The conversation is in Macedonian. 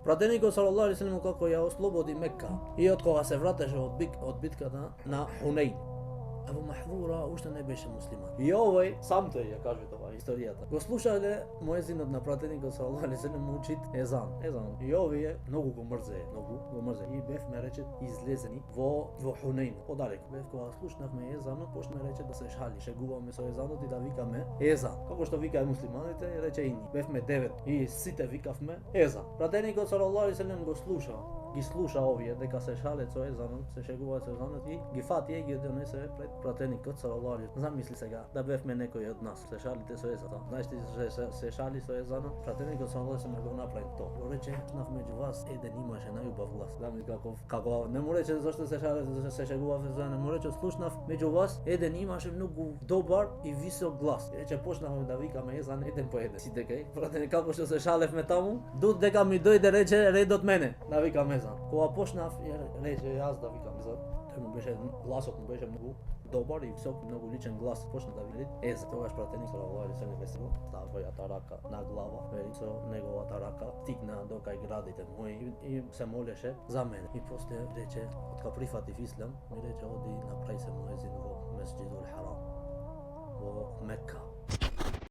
Пратеникот салаллаху алейхи селем како ја ослободи Мекка и од кога се вратеше од битката на Хунейн, Абу Махзура уште не беше муслиман. И овој сам тој ја кажува тоа историјата. Го слушале моезинот на пратеникот салаллаху алейхи селем му учит езан. И овие многу го мрзе. И бевме рече излезени во Хунейн, подалеку. Кога слушнавме езанот, почна рече да се шали, шегуваме со езанот и да викаме езан. Како што викаат муслиманите, рече и ни. Бевме 9 и сите викавме езан. Пратеникот салаллаху алейхи селем го слуша. Ги слуша овие дека се шалат со езанот, се шегуваат со езанот и ги фати и ги донесе пред пратеникот салаллаху алейхи. Замисли сега да бевме некој од нас, се шалите со езанот. Знаеш ти се шали со езанот, пратеникот салаллаху алейхи го направи тоа. Го рече нав меѓу вас еден имаше најубав глас. Замисли како не му рече зашто се шали, зашто се шегува со езанот, му рече слушнав меѓу вас еден имаше многу добар и висок глас. Рече почнавме да викаме езан еден по еден. Сите кај пратеник како што се шалевме таму, дека ми дојде рече редот мене да викам езан. Кога почнав, рече јас да викам езан, тој му беше гласот му беше многу добар и висок, многу личен глас, почна да вели езан. Тогаш пратеник салаллаху алейхи селем весело ставајата рака на глава, вели со неговата рака стигна до кај градите мои и се молеше за мене. И после рече, откако прифатив ислам, ми рече оди направи се моезин во Месџидул Харам во Мекка.